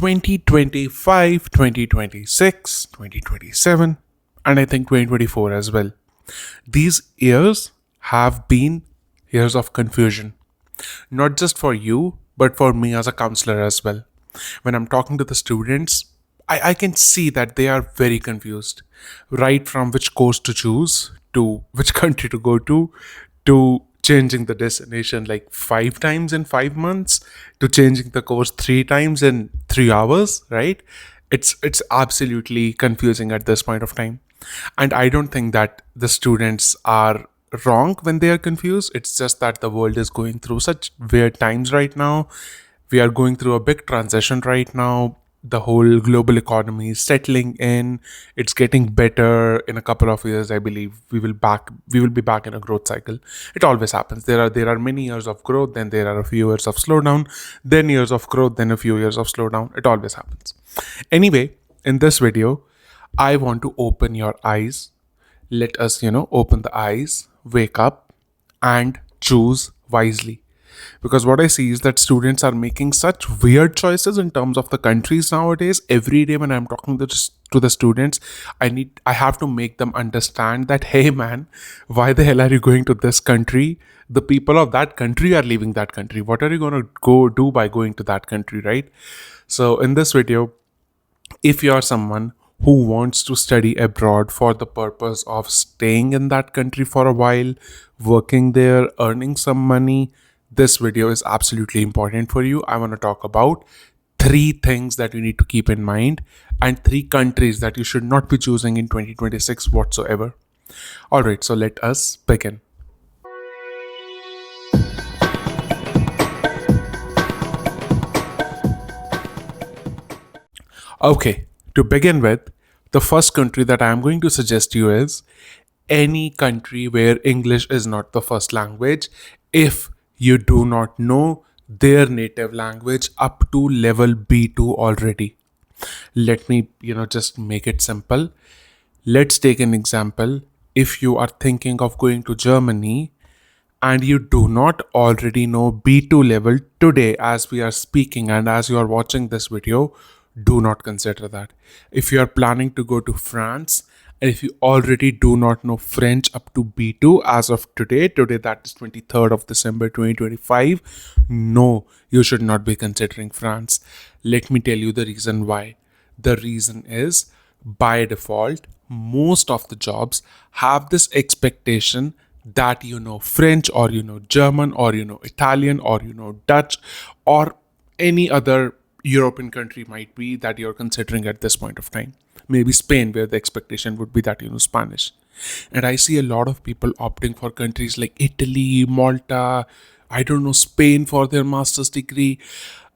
2025, 2026, 2027, and I think 2024 as well. These years have been years of confusion, not just for you, but for me as a counselor as well. When I'm talking to the students, I can see that they are very confused, right from which course to choose, to which country to go to changing the destination like 5 times in 5 months, to changing the course 3 times in 3 hours, right? It's absolutely confusing at this point of time. And I don't think that the students are wrong when they are confused. It's just that the world is going through such weird times right now. We are going through a big transition right now. The whole global economy is settling in. It's getting better. In a couple of years, I believe we will be back in a growth cycle. It always happens. There are many years of growth, then there are a few years of slowdown, then years of growth, then a few years of slowdown. It always happens. Anyway, in this video, I want to open your eyes. Let us, open the eyes, wake up, and choose wisely. Because what I see is that students are making such weird choices in terms of the countries nowadays. Every day when I'm talking to the students, I have to make them understand that, hey man, why the hell are you going to this country? The people of that country are leaving that country. What are you going to go do by going to that country, right? So in this video, if you're someone who wants to study abroad for the purpose of staying in that country for a while, working there, earning some money, this video is absolutely important for you. I want to talk about 3 things that you need to keep in mind and 3 countries that you should not be choosing in 2026 whatsoever. All right, so let us begin. Okay, to begin with, the first country that I am going to suggest you is any country where English is not the first language. If you do not know their native language up to level B2 already. Let me, just make it simple. Let's take an example. If you are thinking of going to Germany and you do not already know B2 level today as we are speaking and as you are watching this video, do not consider that. If you are planning to go to France and if you already do not know French up to B2 as of today that is 23rd of December 2025, no, you should not be considering France. Let me tell you the reason why. The reason is, by default, most of the jobs have this expectation that you know French or you know German or you know Italian or you know Dutch or any other European country might be that you're considering at this point of time. Maybe Spain, where the expectation would be that you know Spanish. And I see a lot of people opting for countries like Italy, Malta, I don't know, Spain for their master's degree.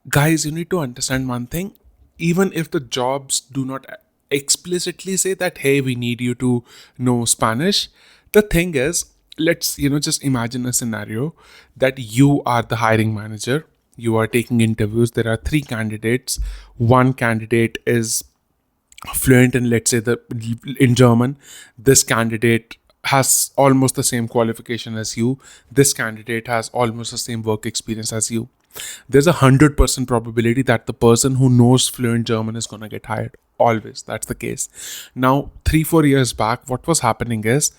Guys, you need to understand one thing. Even if the jobs do not explicitly say that, hey, we need you to know Spanish, the thing is, let's, just imagine a scenario that you are the hiring manager. You are taking interviews. There are 3 candidates. One candidate is fluent in, let's say, in German. This candidate has almost the same qualification as you. This candidate has almost the same work experience as you. There's 100% probability that the person who knows fluent German is going to get hired. Always. That's the case. Now, 3-4 years back, what was happening is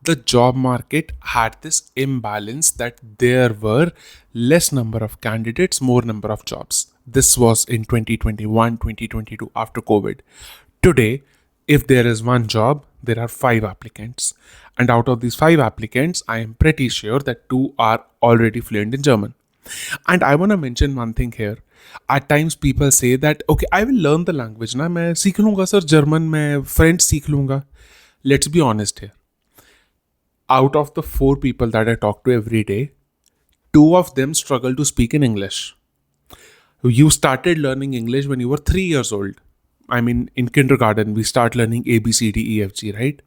the job market had this imbalance that there were less number of candidates, more number of jobs. This was in 2021, 2022 after COVID. Today, if there is one job, there are 5 applicants. And out of these 5 applicants, I am pretty sure that 2 are already fluent in German. And I want to mention one thing here. At times people say that, okay, I will learn the language. Na, मैं सीख लूँगा sir German, मैं French सीख लूँगा. Let's be honest here. Out of the 4 people that I talk to every day, 2 of them struggle to speak in English. You started learning English when you were 3 years old. I mean, in kindergarten, we start learning A, B, C, D, E, F, G, right?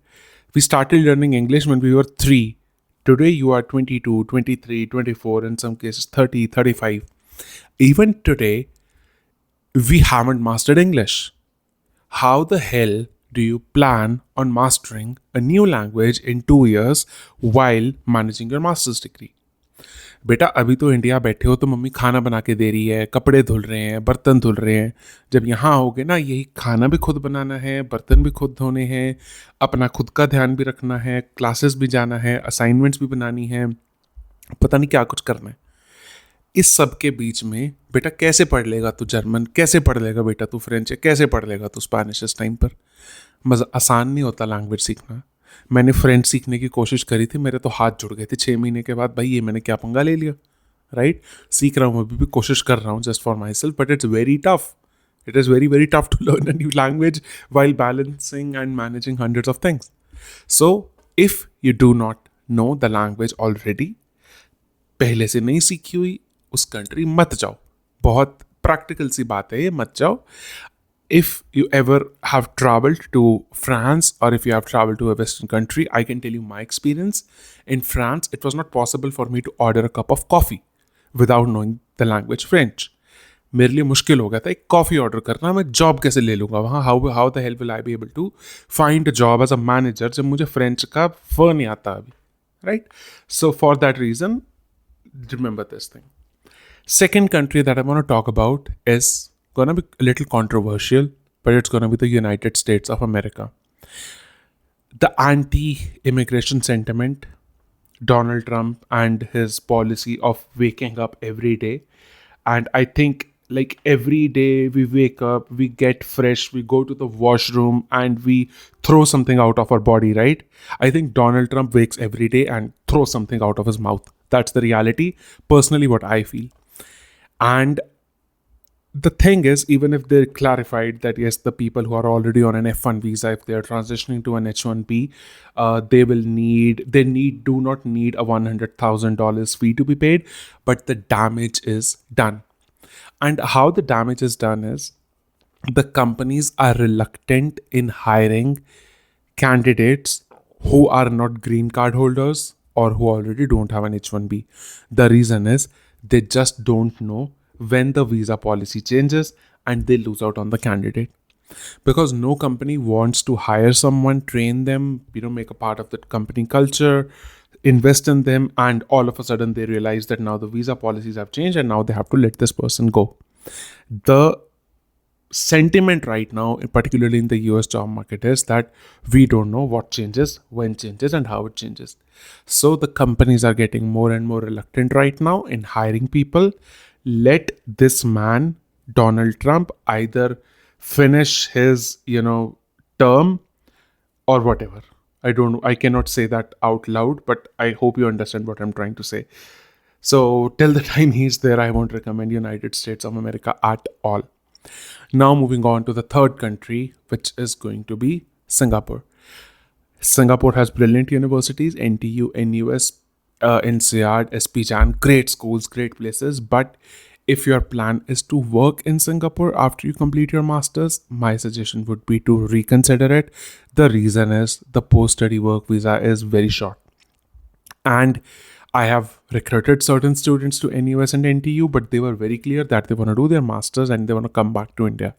We started learning English when we were 3. Today, you are 22, 23, 24, in some cases 30, 35. Even today, we haven't mastered English. How the hell do you plan on mastering a new language in 2 years while managing your master's degree? बेटा अभी तो India बैठे हो तो mummy खाना बना के दे रही है, कपड़े धुल रहे हैं, बर्तन धुल रहे हैं। जब यहाँ आओगे ना, यही खाना भी खुद बनाना है, बर्तन भी खुद धोने हैं, अपना खुद का ध्यान भी रखना है, क्लासेस भी जाना है, असाइनमेंट्स भी बनानी है, पता नहीं क्या कुछ करना है। इस सब के बीच में बेटा कैसे पढ़ लेगा तू जर्मन, कैसे पढ़ लेगा बेटा तू फ्रेंच, कैसे पढ़ लेगा तू स्पेनिश इस टाइम पर। मज़ा आसान नहीं होता लैंग्वेज सीखना। मैंने फ्रेंच सीखने की कोशिश करी थी, मेरे तो हाथ जुड़ गए थे 6 महीने के बाद। भाई ये मैंने क्या पंगा ले लिया, राइट। सीख रहा हूँ, अभी भी कोशिश कर रहा हूँ just for myself, but it's very tough. It is very very tough to learn a new language while balancing and managing hundreds of things. So, if you do not know the language already, पहले से नहीं सीखी हुई, उस country मत जाओ। बहुत practical सी बात है ये, मत जाओ। If you ever have traveled to France or if you have traveled to a Western country, I can tell you my experience. In France, it was not possible for me to order a cup of coffee without knowing the language French. मेरे लिए मुश्किल हो गया था एक coffee order करना। मैं job कैसे ले लूँगा वहाँ? How the hell will I be able to find a job as a manager जब मुझे फ्रेंच का फ नहीं आता अभी, right. So for that reason remember this thing. Second country that I want to talk about is gonna be a little controversial, but it's gonna be the United States of America. The anti-immigration sentiment, Donald Trump and his policy of waking up every day. And I think like every day we wake up, we get fresh, we go to the washroom and we throw something out of our body, right? I think Donald Trump wakes every day and throws something out of his mouth. That's the reality, personally, what I feel. And the thing is, even if they clarified that yes, the people who are already on an F1 visa, if they are transitioning to an H1B, do not need a $100,000 fee to be paid, but the damage is done. And how the damage is done is the companies are reluctant in hiring candidates who are not green card holders or who already don't have an H1B. The reason is they just don't know when the visa policy changes and they lose out on the candidate. Because no company wants to hire someone, train them, make a part of the company culture, invest in them, and all of a sudden they realize that now the visa policies have changed and now they have to let this person go. The sentiment right now, particularly in the US job market, is that we don't know what changes, when changes, and how it changes. So the companies are getting more and more reluctant right now in hiring people. Let this man, Donald Trump, either finish his, term or whatever. I don't know. I cannot say that out loud, but I hope you understand what I'm trying to say. So till the time he's there, I won't recommend United States of America at all. Now moving on to the third country, which is going to be Singapore. Singapore has brilliant universities, NTU, NUS, INSEAD, SPJAN, great schools, great places. But if your plan is to work in Singapore after you complete your master's, my suggestion would be to reconsider it. The reason is the post-study work visa is very short. And I have recruited certain students to NUS and NTU, but they were very clear that they want to do their masters and they want to come back to India.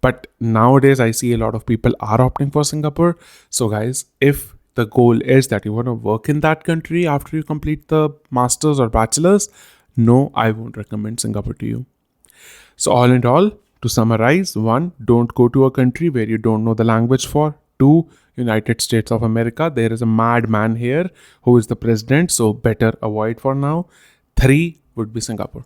But nowadays, I see a lot of people are opting for Singapore. So, guys, if the goal is that you want to work in that country after you complete the masters or bachelors, no, I won't recommend Singapore to you. So, all in all, to summarize, 1, don't go to a country where you don't know the language for. 2, United States of America, there is a madman here who is the president, so better avoid for now. 3 would be Singapore.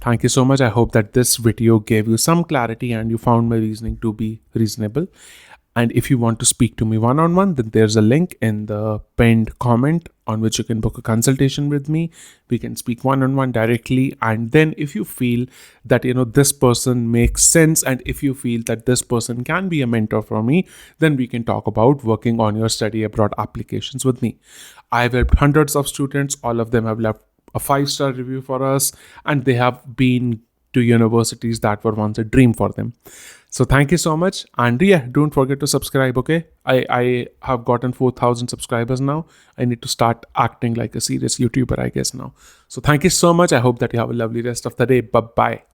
Thank you so much. I hope that this video gave you some clarity and you found my reasoning to be reasonable. And if you want to speak to me one-on-one, then there's a link in the pinned comment on which you can book a consultation with me. We can speak one-on-one directly. And then if you feel that, this person makes sense and if you feel that this person can be a mentor for me, then we can talk about working on your study abroad applications with me. I've helped hundreds of students. All of them have left a 5-star review for us and they have been to universities that were once a dream for them. So thank you so much. And yeah, don't forget to subscribe, okay? I have gotten 4,000 subscribers now. I need to start acting like a serious YouTuber, I guess now. So thank you so much. I hope that you have a lovely rest of the day. Bye-bye.